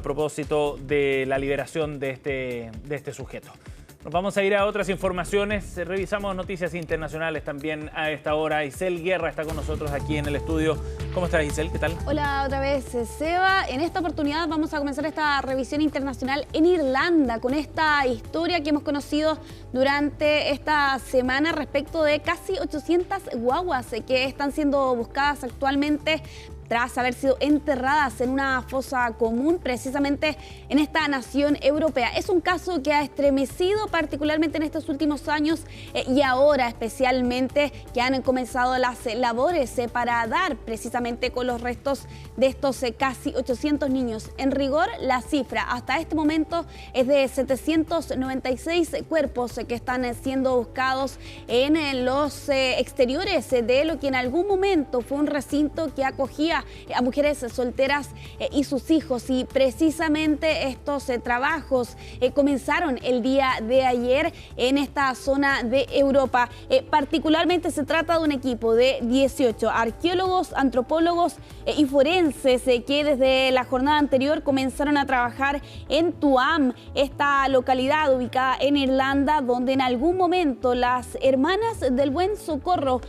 propósito de la liberación de este sujeto. Nos vamos a ir a otras informaciones. Revisamos noticias internacionales también a esta hora. Isel Guerra está con nosotros aquí en el estudio. ¿Cómo estás, Isel? ¿Qué tal? Hola otra vez, Seba. En esta oportunidad vamos a comenzar esta revisión internacional en Irlanda con esta historia que hemos conocido durante esta semana respecto de casi 800 guaguas que están siendo buscadas actualmente tras haber sido enterradas en una fosa común precisamente en esta nación europea. Es un caso que ha estremecido particularmente en estos últimos años y ahora especialmente que han comenzado las labores para dar precisamente con los restos de estos casi 800 niños. En rigor, la cifra hasta este momento es de 796 cuerpos que están siendo buscados en los exteriores de lo que en algún momento fue un recinto que acogía a mujeres solteras y sus hijos, y precisamente estos trabajos comenzaron el día de ayer en esta zona de Europa. Particularmente se trata de un equipo de 18 arqueólogos, antropólogos y forenses que desde la jornada anterior comenzaron a trabajar en Tuam, esta localidad ubicada en Irlanda, donde en algún momento las hermanas del Buen Socorro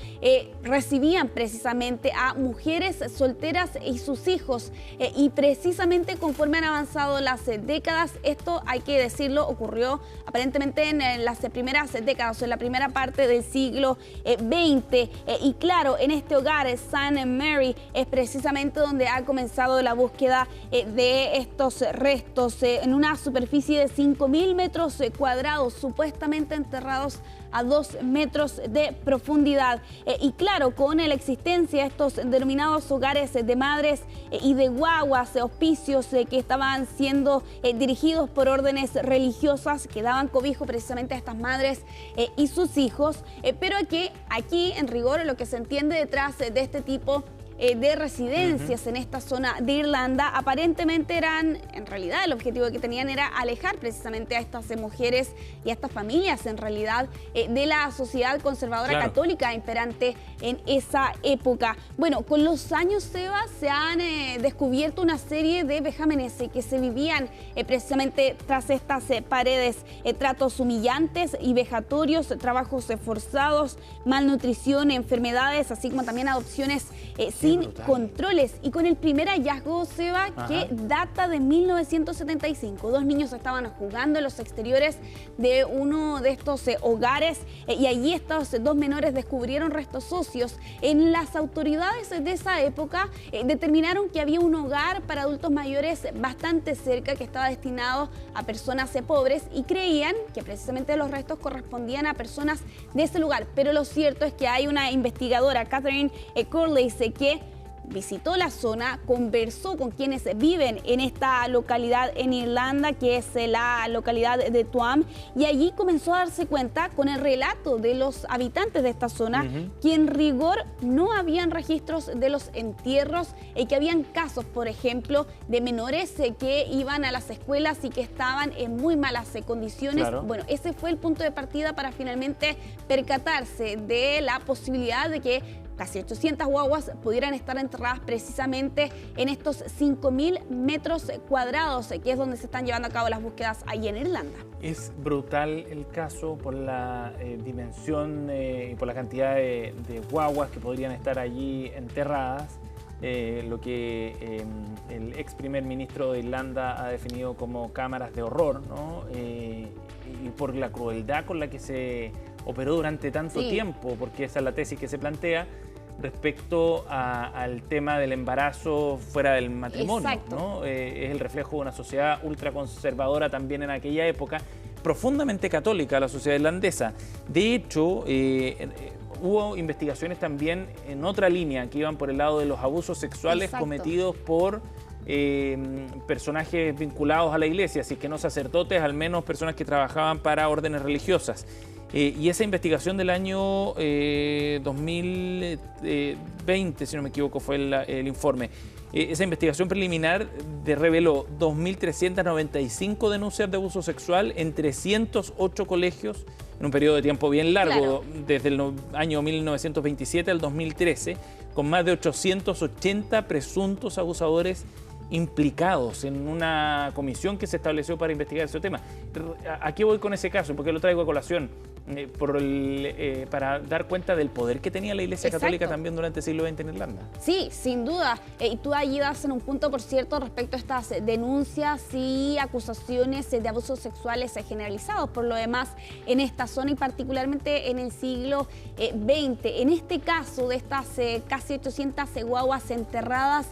recibían precisamente a mujeres solteras y sus hijos, y precisamente conforme han avanzado las décadas, esto hay que decirlo, ocurrió aparentemente en las primeras décadas, en la primera parte del siglo XX, y claro, en este hogar, St. Mary, es precisamente donde ha comenzado la búsqueda de estos restos en una superficie de 5.000 metros cuadrados, supuestamente enterrados a 2 metros de profundidad. Y claro, con la existencia de estos denominados hogares de madres y de guaguas, hospicios que estaban siendo dirigidos por órdenes religiosas que daban cobijo precisamente a estas madres y sus hijos, pero que aquí en rigor lo que se entiende detrás de este tipo de residencias en esta zona de Irlanda, aparentemente eran, en realidad el objetivo que tenían era alejar precisamente a estas mujeres y a estas familias en realidad de la sociedad conservadora católica imperante en esa época. Bueno, con los años, Seba, se han descubierto una serie de vejámenes que se vivían precisamente tras estas paredes, tratos humillantes y vejatorios, trabajos forzados, malnutrición, enfermedades, así como también adopciones sin controles. Y con el primer hallazgo, Seba, que data de 1975. 2 niños estaban jugando en los exteriores de uno de estos hogares y allí estos 2 menores descubrieron restos óseos. En las autoridades de esa época determinaron que había un hogar para adultos mayores bastante cerca que estaba destinado a personas pobres y creían que precisamente los restos correspondían a personas de ese lugar. Pero lo cierto es que hay una investigadora, Catherine Corley, que visitó la zona, conversó con quienes viven en esta localidad en Irlanda, que es la localidad de Tuam, y allí comenzó a darse cuenta con el relato de los habitantes de esta zona que en rigor no habían registros de los entierros y que habían casos, por ejemplo, de menores que iban a las escuelas y que estaban en muy malas condiciones. Bueno, ese fue el punto de partida para finalmente percatarse de la posibilidad de que casi 800 guaguas pudieran estar enterradas precisamente en estos 5.000 metros cuadrados, que es donde se están llevando a cabo las búsquedas allí en Irlanda. Es brutal el caso por la dimensión y por la cantidad de guaguas que podrían estar allí enterradas. Lo que el ex primer ministro de Irlanda ha definido como cámaras de horror, ¿no? Y por la crueldad con la que se operó durante tanto tiempo, porque esa es la tesis que se plantea respecto al tema del embarazo fuera del matrimonio, ¿no? Es el reflejo de una sociedad ultraconservadora también en aquella época, profundamente católica la sociedad irlandesa. De hecho, hubo investigaciones también en otra línea que iban por el lado de los abusos sexuales cometidos por personajes vinculados a la iglesia, así que no sacerdotes, al menos personas que trabajaban para órdenes religiosas. Y esa investigación del año 2020, si no me equivoco, fue el informe. Esa investigación preliminar reveló 2.395 denuncias de abuso sexual en 308 colegios en un periodo de tiempo bien largo, desde el año 1927 al 2013, con más de 880 presuntos abusadores implicados en una comisión que se estableció para investigar ese tema. ¿A qué voy con ese caso? Porque lo traigo a colación. Para dar cuenta del poder que tenía la Iglesia Católica también durante el siglo XX en Irlanda. Sí, sin duda. Y tú allí das en un punto, por cierto, respecto a estas denuncias y acusaciones de abusos sexuales generalizados, por lo demás, en esta zona y particularmente en el siglo XX. En este caso, de estas casi 800 guaguas enterradas,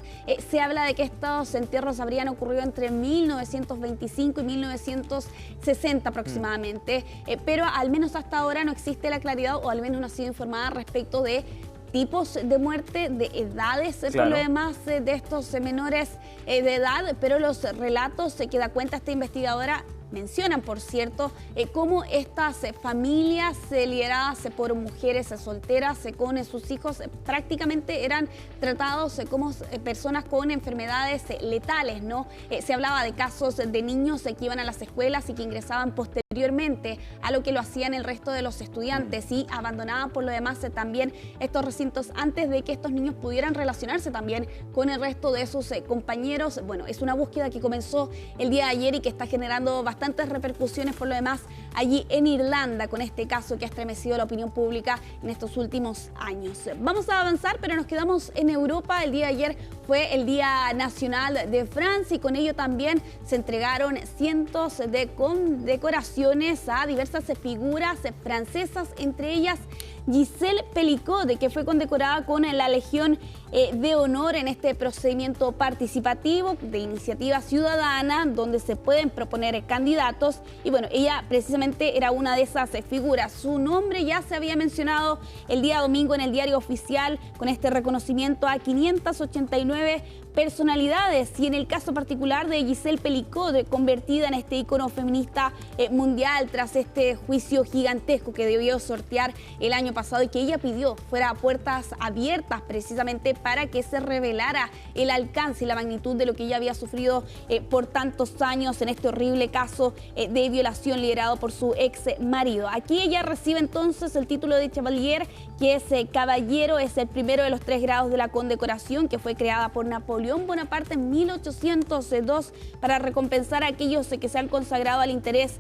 se habla de que estos entierros habrían ocurrido entre 1925 y 1960 aproximadamente, pero al menos hasta ahora no existe la claridad, o al menos no ha sido informada respecto de tipos de muerte, de edades, por lo demás, de estos menores de edad, pero los relatos que da cuenta esta investigadora mencionan, por cierto, cómo estas familias lideradas por mujeres solteras con sus hijos prácticamente eran tratados como personas con enfermedades letales, ¿no? Se hablaba de casos de niños que iban a las escuelas y que ingresaban posteriormente a lo que lo hacían el resto de los estudiantes y abandonaban por lo demás también estos recintos antes de que estos niños pudieran relacionarse también con el resto de sus compañeros. Bueno, es una búsqueda que comenzó el día de ayer y que está generando bastantes repercusiones por lo demás allí en Irlanda, con este caso que ha estremecido la opinión pública en estos últimos años. Vamos a avanzar, pero nos quedamos en Europa. El día de ayer fue el Día Nacional de Francia y con ello también se entregaron cientos de condecoraciones a diversas figuras francesas, entre ellas Gisèle Pelicot, que fue condecorada con la Legión de Honor en este procedimiento participativo de iniciativa ciudadana donde se pueden proponer candidatos y bueno, ella precisamente era una de esas figuras. Su nombre ya se había mencionado el día domingo en el Diario Oficial con este reconocimiento a 589 personalidades y en el caso particular de Gisèle Pelicot, convertida en este ícono feminista mundial tras este juicio gigantesco que debió sortear el año pasado y que ella pidió fuera a puertas abiertas precisamente para que se revelara el alcance y la magnitud de lo que ella había sufrido por tantos años en este horrible caso de violación liderado por su ex marido. Aquí ella recibe entonces el título de Chevalier, que es caballero, es el primero de los 3 grados de la condecoración que fue creada por Napoleón Bonaparte en 1802 para recompensar a aquellos que se han consagrado al interés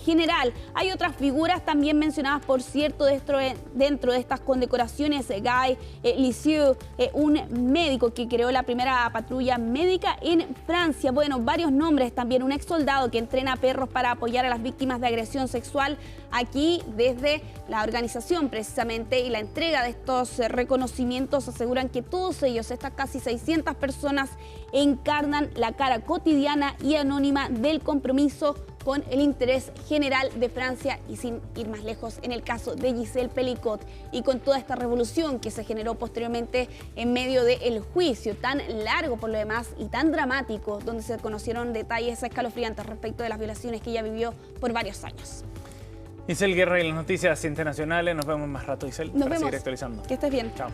general. Hay otras figuras también mencionadas, por cierto, dentro de estas condecoraciones. Guy Lisieux, un médico que creó la primera patrulla médica en Francia. Bueno, varios nombres también. Un ex soldado que entrena perros para apoyar a las víctimas de agresión sexual. Aquí, desde la organización precisamente y la entrega de estos reconocimientos, aseguran que todos ellos, estas casi 600 personas, encarnan la cara cotidiana y anónima del compromiso con el interés general de Francia y sin ir más lejos en el caso de Gisèle Pelicot y con toda esta revolución que se generó posteriormente en medio del juicio tan largo por lo demás y tan dramático, donde se conocieron detalles escalofriantes respecto de las violaciones que ella vivió por varios años. Isel Guerra y las noticias internacionales. Nos vemos más rato, Isel, para seguir actualizando. Que estés bien. Chao.